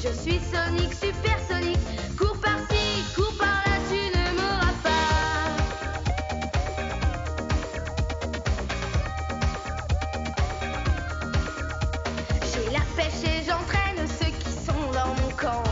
Je suis Sonic, supersonique. Cours par-ci, cours par-là, tu ne m'auras pas. J'ai la pêche et j'entraîne ceux qui sont dans mon camp.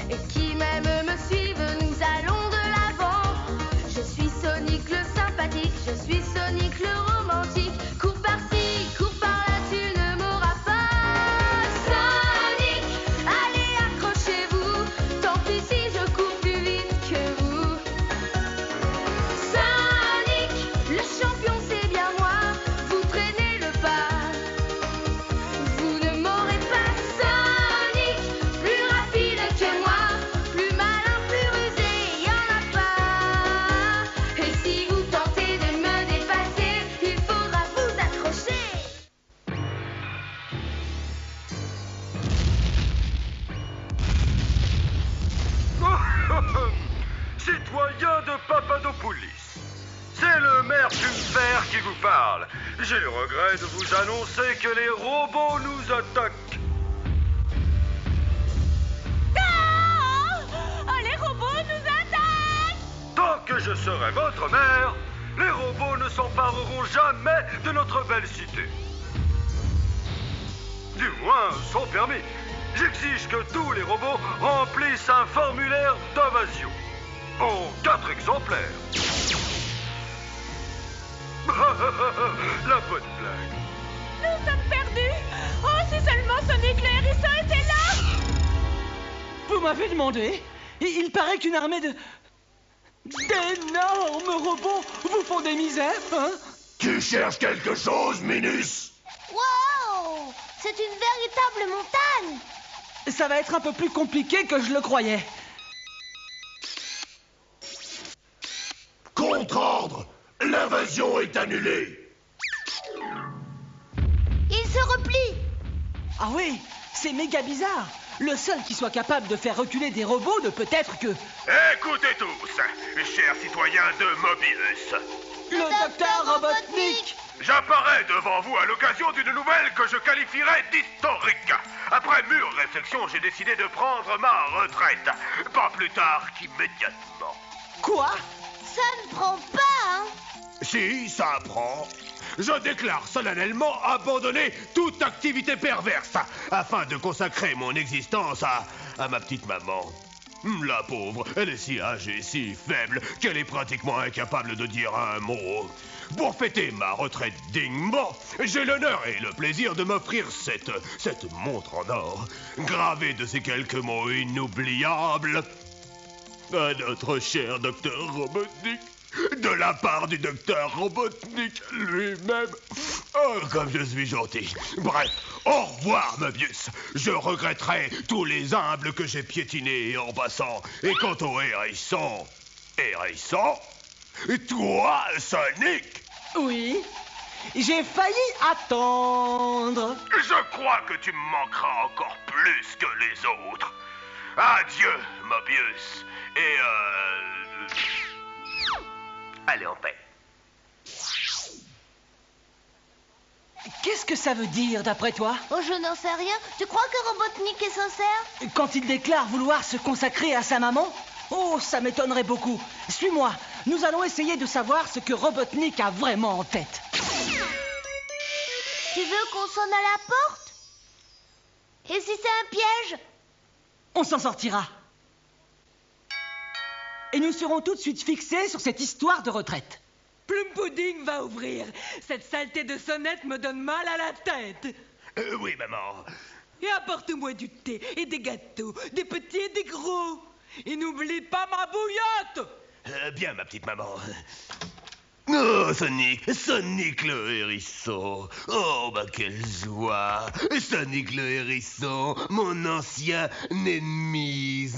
Et qui même me suivent, nous allons de l'avant. Je suis Sonic le sympathique, je suis Sonic le romantique. Cours par-ci, cours par-là, tu ne m'auras pas. Sonic, allez accrochez-vous, tant pis si je cours plus vite que vous. Sonic, le champion c'est bien moi, vous traînez le pas. Vous ne m'aurez pas. Sonic, plus rapide que moi, plus malin, plus rusé, y en a pas. Et si vous tentez de me dépasser, il faudra vous accrocher. Citoyens de Papadopoulis, c'est le maire Pulper qui vous parle. J'ai le regret de vous annoncer que les robots nous attaquent. Les robots nous attaquent! Tant que je serai votre maire, les robots ne s'empareront jamais de notre belle cité. Du moins, sans permis. J'exige que tous les robots remplissent un formulaire d'invasion. En 4 exemplaires. La bonne blague. Nous sommes perdus! Oh, si seulement Sonic le hérisson était là! Vous m'avez demandé. Il paraît qu'une armée d'énormes robots vous font des misères, hein? Tu cherches quelque chose, Minus? Wow! C'est une véritable montagne! Ça va être un peu plus compliqué que je le croyais. Contre-ordre! L'invasion est annulée! Il se replie! Ah oui, c'est méga bizarre. Le seul qui soit capable de faire reculer des robots ne peut être que... Écoutez tous, chers citoyens de Mobius. Le docteur Robotnik! J'apparais devant vous à l'occasion d'une nouvelle que je qualifierais d'historique. Après mûre réflexion, j'ai décidé de prendre ma retraite. Pas plus tard qu'immédiatement. Quoi? Ça ne prend pas, hein? Si, ça prend. Je déclare solennellement abandonner toute activité perverse afin de consacrer mon existence à ma petite maman. La pauvre, elle est si âgée, si faible qu'elle est pratiquement incapable de dire un mot. Pour fêter ma retraite dignement, j'ai l'honneur et le plaisir de m'offrir cette montre en or, gravée de ces quelques mots inoubliables. À notre cher docteur Robotnik, de la part du docteur Robotnik lui-même. Oh, comme je suis gentil. Bref, au revoir, Mobius. Je regretterai tous les humbles que j'ai piétinés en passant. Et quant au hérisson... Hérisson? Toi, Sonic? Oui, j'ai failli attendre. Je crois que tu me manqueras encore plus que les autres. Adieu, Mobius. Et allez en paix. Qu'est-ce que ça veut dire, d'après toi? Oh, je n'en sais rien. Tu crois que Robotnik est sincère? Quand il déclare vouloir se consacrer à sa maman? Oh, ça m'étonnerait beaucoup. Suis-moi, nous allons essayer de savoir ce que Robotnik a vraiment en tête. Tu veux qu'on sonne à la porte? Et si c'est un piège? On s'en sortira. Et nous serons tout de suite fixés sur cette histoire de retraite. Plum Pudding va ouvrir. Cette saleté de sonnette me donne mal à la tête. Oui, maman. Et apporte-moi du thé et des gâteaux, des petits et des gros. Et n'oublie pas ma bouillotte. Bien, ma petite maman. Oh, Sonic le hérisson. Oh, bah quelle joie. Sonic le hérisson, mon ancien ennemi.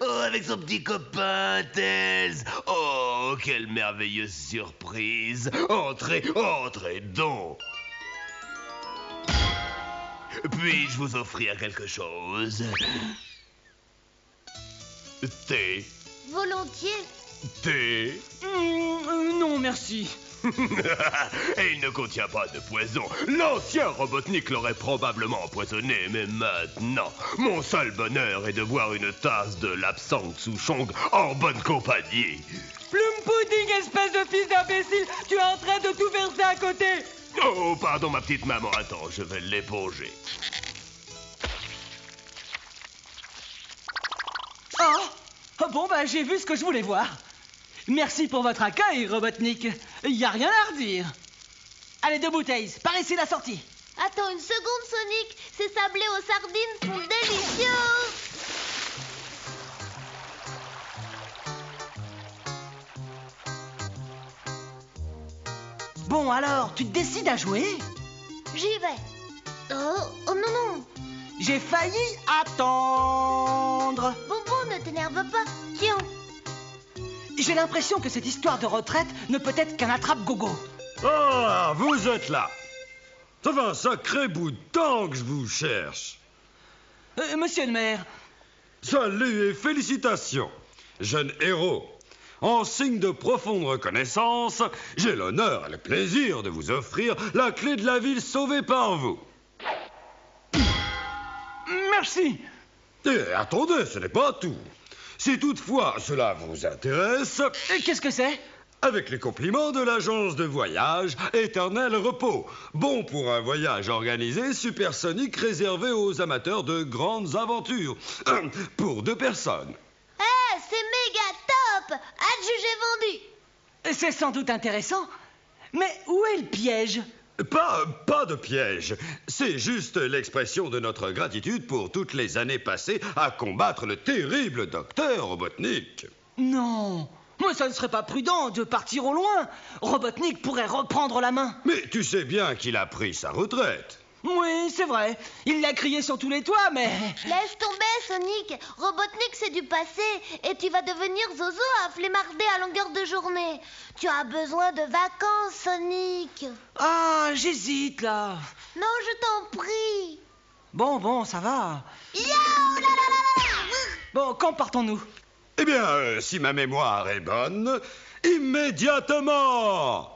Oh, avec son petit copain, Tails. Oh, quelle merveilleuse surprise. Entrez donc. Puis-je vous offrir quelque chose? Thé. Volontiers. Thé? Non, merci. Et il ne contient pas de poison. L'ancien Robotnik l'aurait probablement empoisonné, mais maintenant, mon seul bonheur est de boire une tasse de l'absinthe Souchong en bonne compagnie. Plum Pudding, espèce de fils d'imbécile, tu es en train de tout verser à côté. Oh, pardon, ma petite maman. Attends, je vais l'éponger. Oh, bon, bah, j'ai vu ce que je voulais voir. Merci pour votre accueil, Robotnik. Y a rien à redire. Allez, 2 bouteilles. Par ici, la sortie. Attends une seconde, Sonic. Ces sablés aux sardines sont délicieux. Bon, alors, tu te décides à jouer? J'y vais. Oh non, non. J'ai failli attendre. Bonbon, ne t'énerve pas. Tiens. J'ai l'impression que cette histoire de retraite ne peut être qu'un attrape-gogo. Ah, vous êtes là. Ça fait un sacré bout de temps que je vous cherche. Monsieur le maire, Salut et félicitations, jeune héros. En signe de profonde reconnaissance, j'ai l'honneur et le plaisir de vous offrir la clé de la ville sauvée par vous. merci. Et attendez, ce n'est pas tout. Si toutefois cela vous intéresse, Qu'est-ce que c'est? avec les compliments de l'agence de voyage Éternel Repos. Bon pour un voyage organisé supersonique réservé aux amateurs de grandes aventures. Pour 2 personnes. C'est méga top. Adjugé vendu. C'est sans doute intéressant. Mais où est le piège? Pas de piège. C'est juste l'expression de notre gratitude pour toutes les années passées à combattre le terrible docteur Robotnik. Non, mais ça ne serait pas prudent de partir au loin. Robotnik pourrait reprendre la main. Mais tu sais bien qu'il a pris sa retraite. Oui, c'est vrai. Il l'a crié sur tous les toits, mais... Laisse tomber, Sonic. Robotnik, c'est du passé. Et tu vas devenir Zozo à flémarder à longueur de journée. Tu as besoin de vacances, Sonic. Ah, j'hésite, là. Non, je t'en prie. Bon, ça va. Yao, là, là, là, là. Bon, quand partons-nous? Eh bien, si ma mémoire est bonne, immédiatement!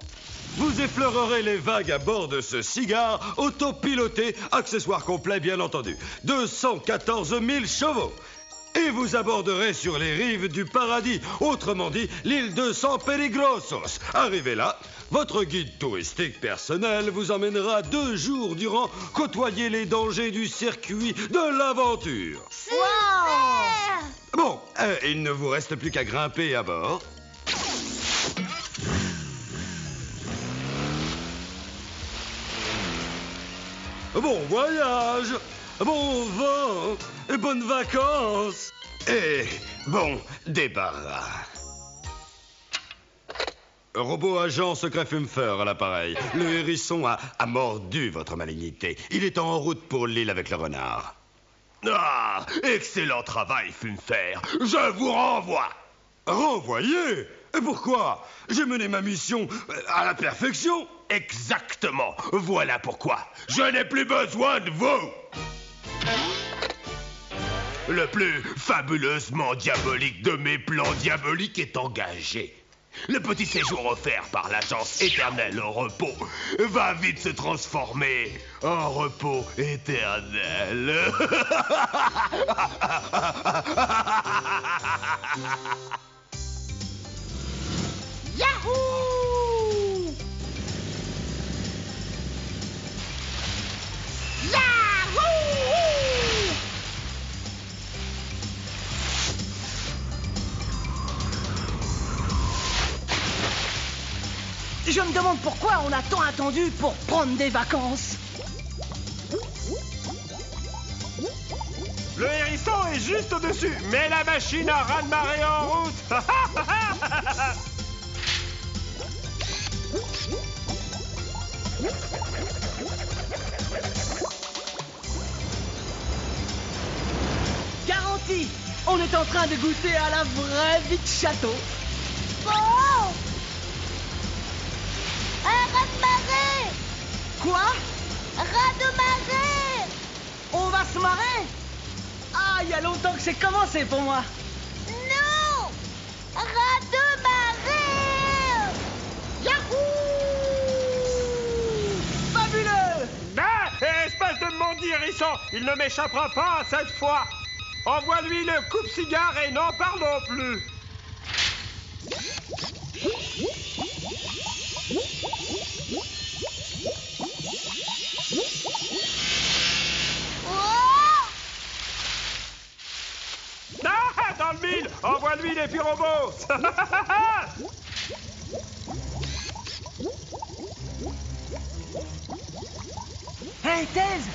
Vous effleurerez les vagues à bord de ce cigare autopiloté, accessoire complet bien entendu, 214 000 chevaux. Et vous aborderez sur les rives du paradis, autrement dit l'île de San Peligrosos. Arrivé là, votre guide touristique personnel vous emmènera 2 jours durant côtoyer les dangers du circuit de l'aventure. Super. Bon, il ne vous reste plus qu'à grimper à bord. Bon voyage, bon vent, et bonnes vacances. Et bon débarras. Robot agent secret fume-feu à l'appareil. Le hérisson a mordu votre malignité. Il est en route pour l'île avec le renard. Ah, excellent travail, Funfer. Je vous renvoie. Renvoyé? Et pourquoi? J'ai mené ma mission à la perfection. Exactement. Voilà pourquoi. Je n'ai plus besoin de vous. Le plus fabuleusement diabolique de mes plans diaboliques est engagé. Le petit séjour offert par l'agence Éternel Repos va vite se transformer en repos éternel. Yahoo! Je me demande pourquoi on a tant attendu pour prendre des vacances. Le hérisson est juste au-dessus. Mets la machine à raz-de-marée en route. Garantie, on est en train de goûter à la vraie vie de château. Oh! Un raz de marée! Quoi? Raz de marée! On va se marrer? Ah, il y a longtemps que c'est commencé pour moi. Non! Raz de il ne m'échappera pas cette fois. Envoie-lui le coupe-cigare et n'en parlons plus. Ah, dans le mille, envoie-lui les pyromos. Hey, Thèse,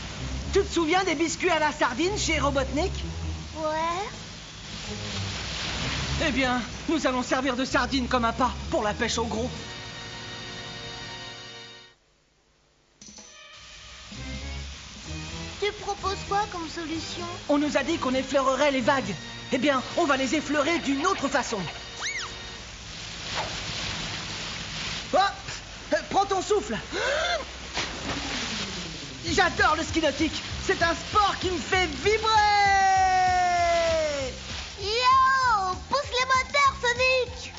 tu te souviens des biscuits à la sardine chez Robotnik? Ouais. Eh bien, nous allons servir de sardines comme appât pour la pêche au gros. Tu proposes quoi comme solution? On nous a dit qu'on effleurerait les vagues. Eh bien, on va les effleurer d'une autre façon. Hop! Prends ton souffle. J'adore le ski nautique. C'est un sport qui me fait vibrer. Yo! Pousse les moteurs, Sonic!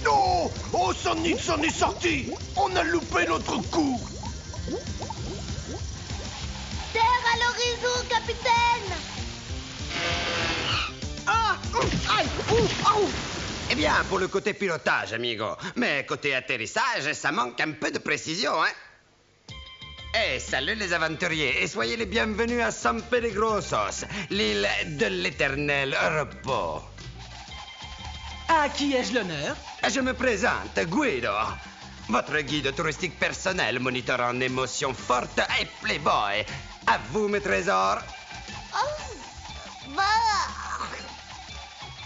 Non! Oh, Sonic s'en est sorti! On a loupé notre coup! Terre à l'horizon, capitaine! Ah! Aïe! Ouh! Eh bien, pour le côté pilotage, amigo. Mais côté atterrissage, ça manque un peu de précision, hein? Eh, salut les aventuriers, et soyez les bienvenus à San Peligrosos, l'île de l'éternel repos. À qui ai-je l'honneur? Je me présente, Guido, votre guide touristique personnel monitorant émotions fortes et playboy. À vous, mes trésors. Oh! Bah!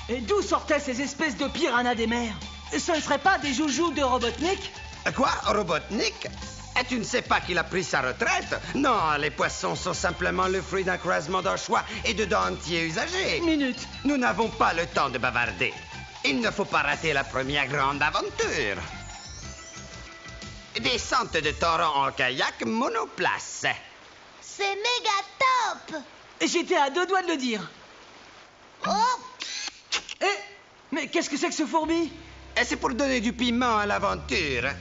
Et d'où sortaient ces espèces de piranhas des mers? Ce ne serait pas des joujoux de Robotnik? Quoi, Robotnik? Et tu ne sais pas qu'il a pris sa retraite? Non, les poissons sont simplement le fruit d'un croisement d'anchois et de dentiers usagés. Minute. Nous n'avons pas le temps de bavarder. Il ne faut pas rater la première grande aventure. Descente de torrent en kayak monoplace. C'est méga top! J'étais à deux doigts de le dire. Oh! Eh! Mais qu'est-ce que c'est que ce fourbi? Et c'est pour donner du piment à l'aventure.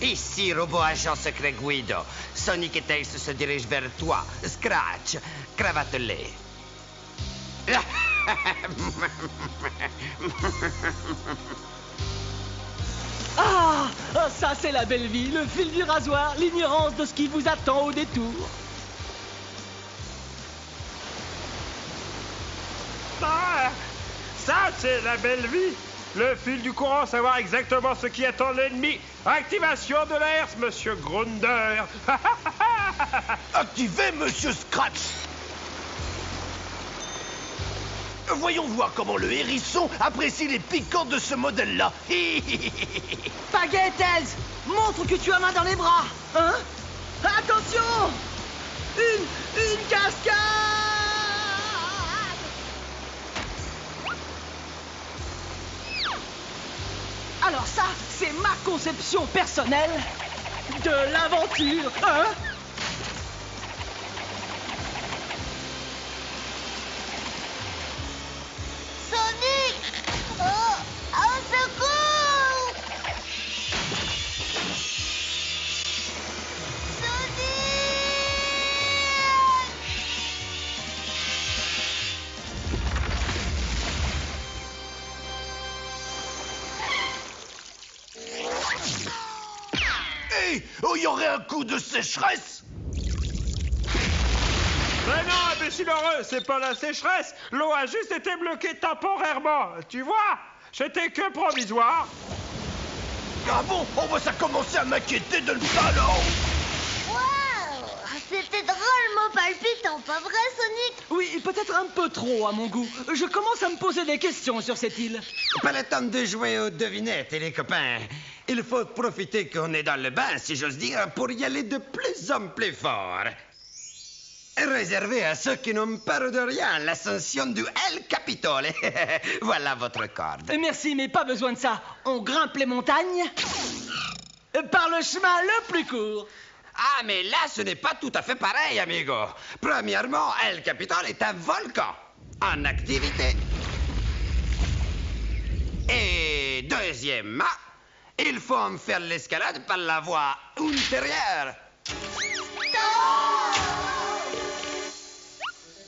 Ici, robot agent secret Guido. Sonic et Tails se dirigent vers toi. Scratch, cravate-les. Ah! Ça, c'est la belle vie, le fil du rasoir, l'ignorance de ce qui vous attend au détour. Ah, ça, c'est la belle vie. Le fil du courant, savoir exactement ce qui attend l'ennemi. Activation de l'herse, monsieur Grunder. Activez, monsieur Scratch. Voyons voir comment le hérisson apprécie les piquants de ce modèle-là. Pagaie, Tails! Montre que tu as main dans les bras! Hein? Attention! Une cascade! Alors ça, c'est ma conception personnelle de l'aventure, hein? Sonic! Oh! Au secours! Hé, oh, y aurait un coup de sécheresse? Mais non, imbécile heureux, c'est pas la sécheresse. L'eau a juste été bloquée temporairement. Tu vois? C'était que provisoire. Ah bon? Oh, bah ça commençait à m'inquiéter de le ballon. Waouh! C'était drôlement palpitant, pas vrai, Sonic? Oui, peut-être un peu trop à mon goût. Je commence à me poser des questions sur cette île. Pas le temps de jouer aux devinettes, les copains. Il faut profiter qu'on est dans le bain, si j'ose dire, pour y aller de plus en plus fort. Réservé à ceux qui n'ont peur de rien, l'ascension du El Capitole. Voilà votre corde. Merci, mais pas besoin de ça. On grimpe les montagnes par le chemin le plus court. Ah, mais là, ce n'est pas tout à fait pareil, amigo. Premièrement, El Capitole est un volcan en activité. Et deuxièmement, Il faut en faire l'escalade par la voie intérieure.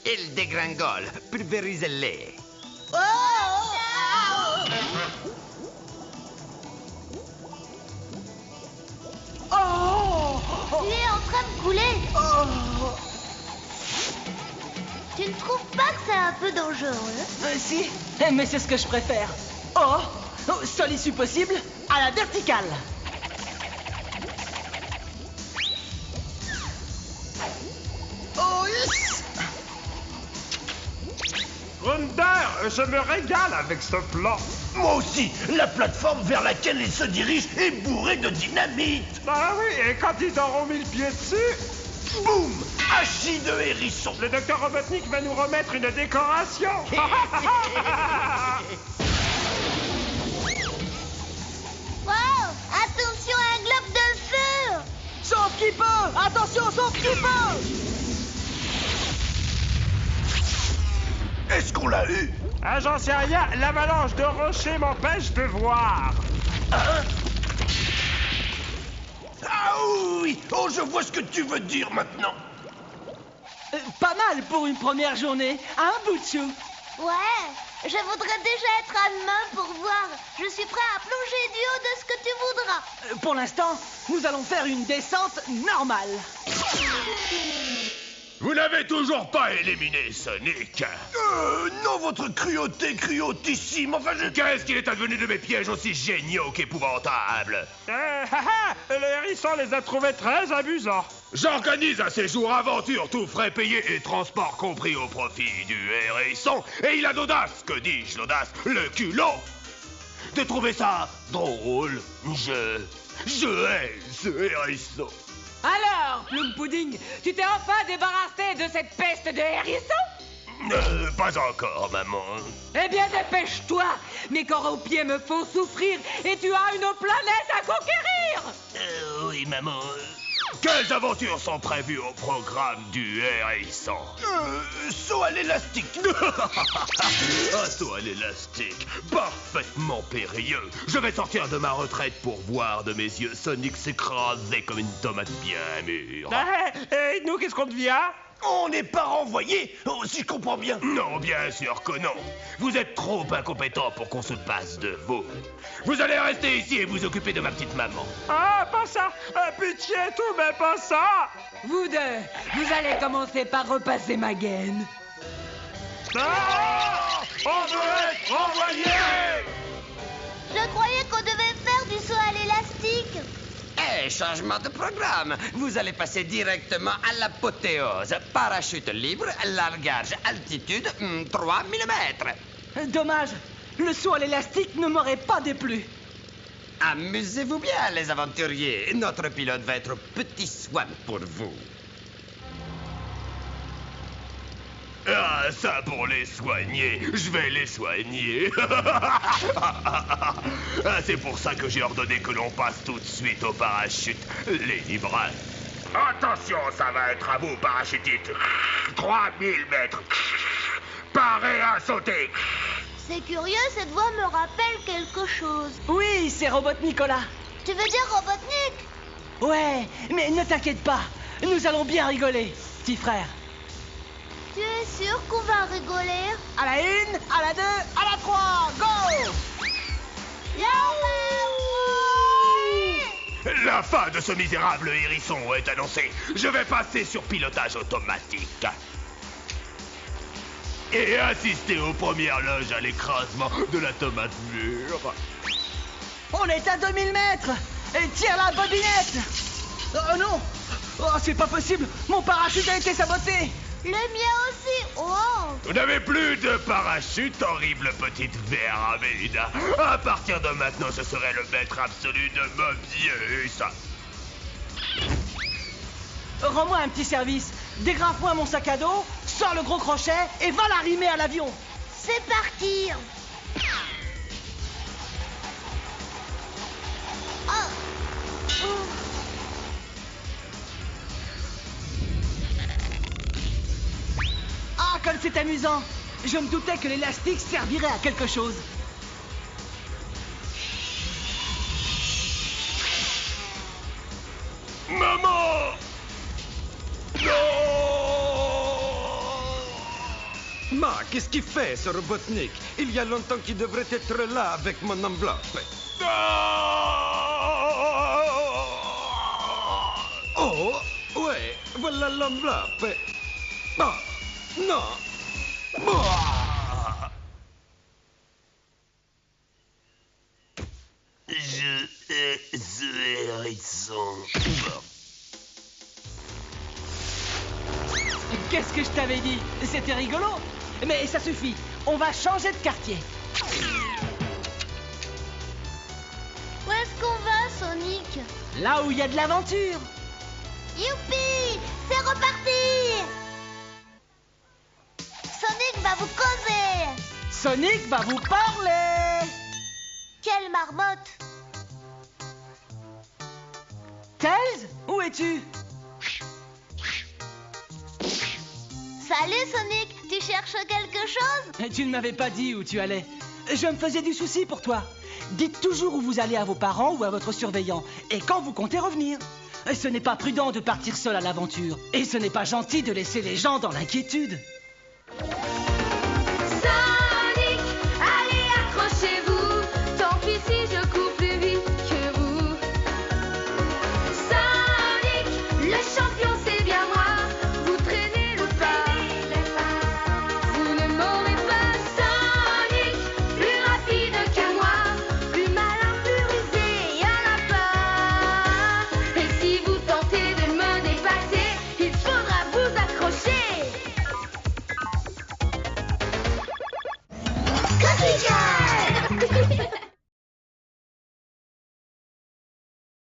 Il dégringole. Pulvérisez-les. Il est en train de couler. Tu ne trouves pas que c'est un peu dangereux? Si, mais c'est ce que je préfère. Seule issue possible, à la verticale. Wonder, je me régale avec ce plan. Moi aussi, la plateforme vers laquelle il se dirige est bourrée de dynamite. Ah oui, et quand ils auront mis le pied dessus, Boum! Hachis de hérisson. le docteur Robotnik va nous remettre une décoration. Wow! Attention à un globe de feu! Sauf qui peut! Attention, sauf qui peut! Est-ce qu'on l'a eu? Ah, j'en sais rien, l'avalanche de rochers m'empêche de voir. Ah oui! Oh, je vois ce que tu veux dire maintenant. Pas mal pour une première journée, hein, Butchou? Ouais, je voudrais déjà être à main pour voir. Je suis prêt à plonger du haut de ce que tu voudras. Pour l'instant, nous allons faire une descente normale. Vous n'avez toujours pas éliminé Sonic. Non, votre cruauté cruautissime. Enfin, je... Qu'est-ce qu'il est advenu de mes pièges aussi géniaux qu'épouvantables? Le hérisson les a trouvés très amusants. J'organise un séjour aventure, tout frais payé et transport compris au profit du hérisson. Et il a l'audace, que dis-je l'audace, le culot de trouver ça drôle. Je hais ce hérisson. Alors, Plum Pudding, tu t'es enfin débarrassé de cette peste de hérisson? Pas encore, maman. Eh bien, dépêche-toi. Mes corps aux pieds me font souffrir et tu as une planète à conquérir. Oui, maman. Quelles aventures sont prévues au programme du hérisson? Saut à l'élastique. Un saut à l'élastique, parfaitement périlleux. Je vais sortir de ma retraite pour voir de mes yeux Sonic s'écraser comme une tomate bien mûre. Et nous, qu'est-ce qu'on devient? On n'est pas renvoyé, si je comprends bien. Non, bien sûr que non. Vous êtes trop incompétent pour qu'on se passe de vous. Vous allez rester ici et vous occuper de ma petite maman. Ah, pas ça. Pitié, tout, mais pas ça. Vous deux, vous allez commencer par repasser ma gaine. Ah, on veut être renvoyé. Je croyais qu'on devait faire du saut à l'élastique. Changement de programme. Vous allez passer directement à l'apothéose. Parachute libre, largage, altitude, 3000 mètres. Dommage, le saut à l'élastique ne m'aurait pas déplu. Amusez-vous bien, les aventuriers. Notre pilote va être petit soin pour vous. Ah, ça pour les soigner. Je vais les soigner. Ah, c'est pour ça que j'ai ordonné que l'on passe tout de suite au parachute libre. Attention, ça va être à vous, parachutistes. 3000 mètres. Parez à sauter. C'est curieux, cette voix me rappelle quelque chose. Oui, c'est Robot Nicolas. Tu veux dire Robotnik? Ouais, mais ne t'inquiète pas, nous allons bien rigoler, petit frère. Tu es sûr qu'on va rigoler? À la 1, à la 2, à la 3, go! La fin de ce misérable hérisson est annoncée. Je vais passer sur pilotage automatique. Et assister aux premières loges à l'écrasement de la tomate mûre. On est à 2000 mètres! Et tire la bobinette! Oh non! Oh, c'est pas possible! Mon parachute a été saboté! Le mien aussi. Oh! Vous n'avez plus de parachute, horrible petite vermine. À partir de maintenant, ce serait le maître absolu de Mobius. Rends-moi un petit service. Dégraffe-moi mon sac à dos, sors le gros crochet et va l'arrimer à l'avion. C'est parti. Oh. Ah, comme c'est amusant! Je me doutais que l'élastique servirait à quelque chose. Ma, qu'est-ce qu'il fait, ce Robotnik? Il y a longtemps qu'il devrait être là avec mon enveloppe. Oh, ouais, voilà l'enveloppe. Ah, non. Ah. Je hais ce hérisson. Qu'est-ce que je t'avais dit? C'était rigolo. Mais ça suffit. On va changer de quartier. Où est-ce qu'on va, Sonic? Là où il y a de l'aventure. Youpi! C'est reparti! Sonic va vous causer! Sonic va vous parler. Quelle marmotte! Tails, où es-tu? Salut Sonic, tu cherches quelque chose? Tu ne m'avais pas dit où tu allais. Je me faisais du souci pour toi. Dites toujours où vous allez à vos parents ou à votre surveillant et quand vous comptez revenir. Ce n'est pas prudent de partir seul à l'aventure et ce n'est pas gentil de laisser les gens dans l'inquiétude. Sonic, allez accrochez-vous, tant pis si je cours plus vite que vous. Sonic, le champion c'est bien moi, vous traînez le pas. Vous ne m'aurez pas, Sonic, plus rapide que moi, plus malin, plus rusé, y'en a pas. Et si vous tentez de me dépasser, il faudra vous accrocher. Cosmica!